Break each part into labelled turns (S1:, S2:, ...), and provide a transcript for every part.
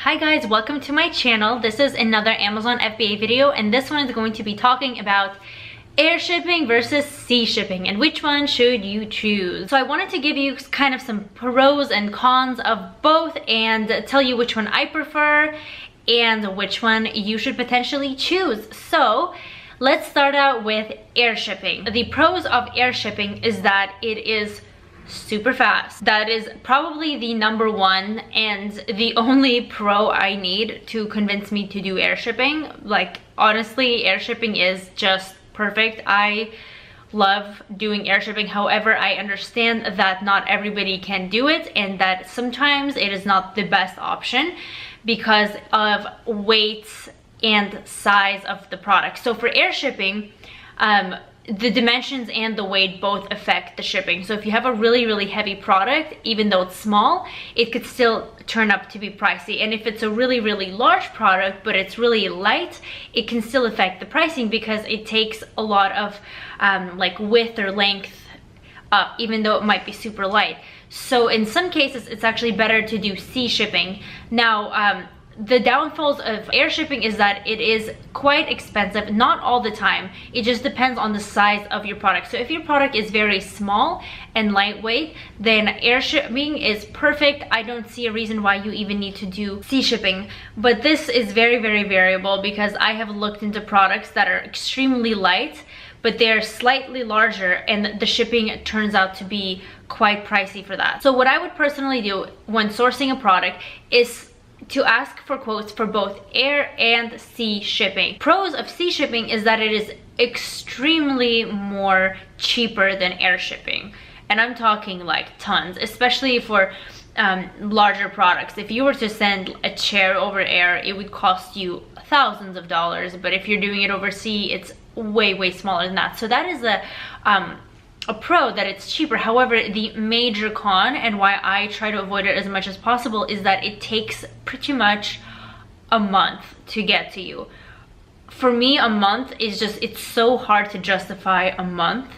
S1: Hi guys, welcome to my channel. This is another Amazon FBA video, and this one is going to be talking about air shipping versus sea shipping and which one should you choose. So I wanted to give you kind of some pros and cons of both and tell you which one I prefer and which one you should potentially choose. So let's start out with air shipping. The pros of air shipping is that it is super fast. That is probably the number one and the only pro I need to convince me to do air shipping. Like, honestly, air shipping is just perfect. I love doing air shipping. However, I understand that not everybody can do it and that sometimes it is not the best option because of weight and size of the product. So for air shipping, the dimensions and the weight both affect the shipping. So if you have a really heavy product, even though it's small, it could still turn up to be pricey. And if it's a really large product but it's really light, it can still affect the pricing because it takes a lot of like width or length up, even though it might be super light. So in some cases it's actually better to do sea shipping. Now the downfalls of air shipping is that it is quite expensive, not all the time. It just depends on the size of your product. So if your product is very small and lightweight, then air shipping is perfect. I don't see a reason why you even need to do sea shipping. But this is very variable because I have looked into products that are extremely light, but they're slightly larger and the shipping turns out to be quite pricey for that. So what I would personally do when sourcing a product is to ask for quotes for both air and sea shipping. Pros of sea shipping is that it is extremely more cheaper than air shipping. And I'm talking like tons, especially for larger products. If you were to send a chair over air, it would cost you thousands of dollars. But if you're doing it over sea, it's way smaller than that. So that is a pro, that it's cheaper. However, the major con and why I try to avoid it as much as possible is that it takes pretty much a month to get to you. For me, a month is just, it's so hard to justify a month,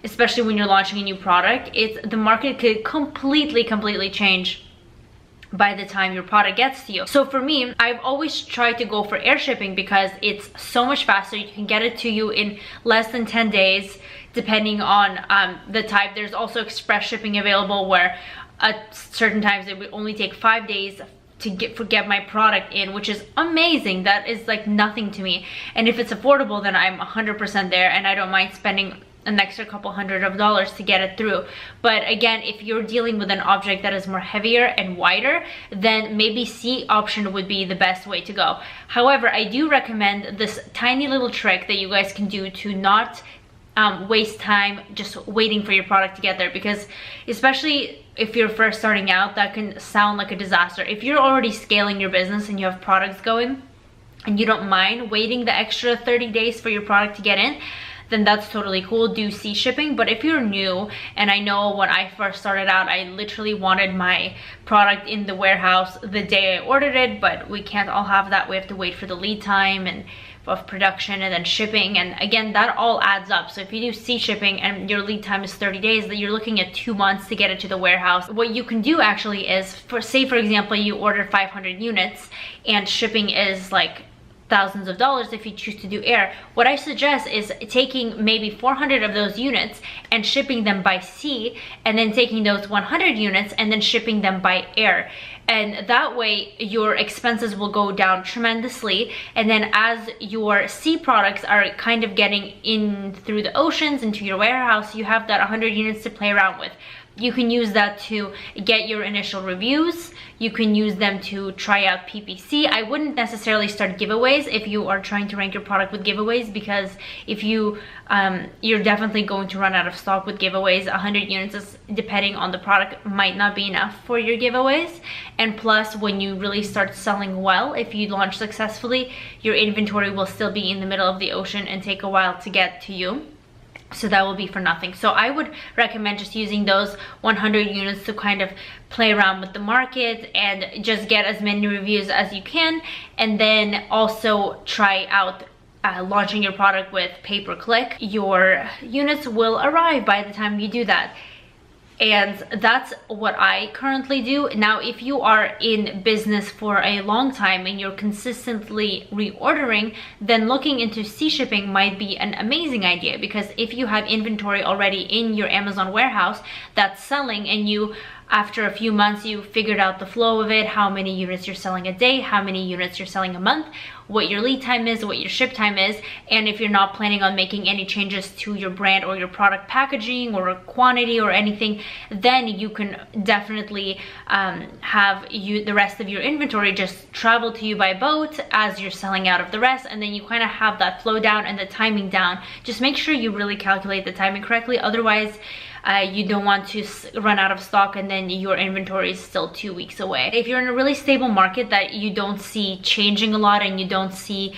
S1: especially when you're launching a new product. The market could completely change by the time your product gets to you. So for me, I've always tried to go for air shipping because it's so much faster. You can get it to you in less than 10 days, depending on the type. There's also express shipping available where at certain times it would only take 5 days to get my product in, which is amazing. That is like nothing to me. And if it's affordable, then I'm 100% there and I don't mind spending an extra couple $100 to get it through. But again, if you're dealing with an object that is more heavier and wider, then maybe C option would be the best way to go. However, I do recommend this tiny little trick that you guys can do to not waste time just waiting for your product to get there, because especially if you're first starting out, that can sound like a disaster. If you're already scaling your business and you have products going and you don't mind waiting the extra 30 days for your product to get in, then that's totally cool. Do sea shipping. But if you're new, and I know when I first started out, I literally wanted my product in the warehouse the day I ordered it, but we can't all have that. We have to wait for the lead time and of production and then shipping, and again, that all adds up. So if you do sea shipping and your lead time is 30 days, that you're looking at 2 months to get it to the warehouse. What you can do actually is, for example, you order 500 units and shipping is like thousands of dollars if you choose to do air. What I suggest is taking maybe 400 of those units and shipping them by sea, and then taking those 100 units and then shipping them by air. And that way your expenses will go down tremendously. And then as your sea products are kind of getting in through the oceans into your warehouse, you have that 100 units to play around with. You can use that to get your initial reviews. You can use them to try out PPC. I wouldn't necessarily start giveaways if you are trying to rank your product with giveaways, because if you're definitely going to run out of stock with giveaways. 100 units, is, depending on the product, might not be enough for your giveaways. And plus, when you really start selling well, if you launch successfully, your inventory will still be in the middle of the ocean and take a while to get to you. So that will be for nothing. So I would recommend just using those 100 units to kind of play around with the market and just get as many reviews as you can, and then also try out launching your product with pay-per-click. Your units will arrive by the time you do that. And that's what I currently do. Now, if you are in business for a long time and you're consistently reordering, then looking into sea shipping might be an amazing idea, because if you have inventory already in your Amazon warehouse that's selling, and you, after a few months, you figured out the flow of it, how many units you're selling a day, how many units you're selling a month, what your lead time is, what your ship time is, and if you're not planning on making any changes to your brand or your product packaging or quantity or anything, then you can definitely have the rest of your inventory just travel to you by boat as you're selling out of the rest, and then you kind of have that flow down and the timing down. Just make sure you really calculate the timing correctly, otherwise you don't want to run out of stock and then your inventory is still 2 weeks away. If you're in a really stable market that you don't see changing a lot, and you don't see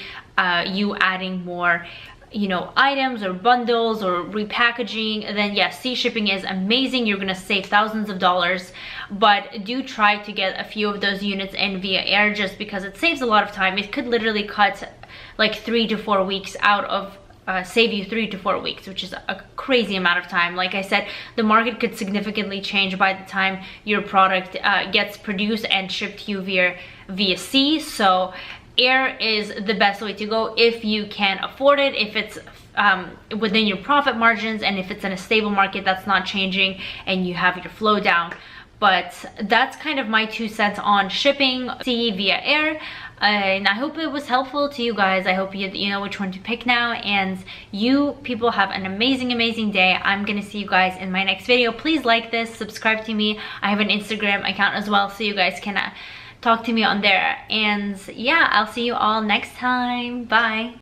S1: you adding more, you know, items or bundles or repackaging, then yes, sea shipping is amazing. You're gonna save thousands of dollars, but do try to get a few of those units in via air, just because it saves a lot of time. It could literally cut like 3 to 4 weeks out of save you 3 to 4 weeks, which is a crazy amount of time. Like I said, the market could significantly change by the time your product gets produced and shipped to you via sea. So air is the best way to go if you can afford it, if it's within your profit margins, and if it's in a stable market that's not changing and you have your flow down. But that's kind of my 2 cents on shipping sea via air. And I hope it was helpful to you guys. I hope you know which one to pick now. And you people have an amazing day. I'm gonna see you guys in my next video. Please like this, subscribe to me. I have an Instagram account as well, so you guys can talk to me on there. And yeah, I'll see you all next time. Bye.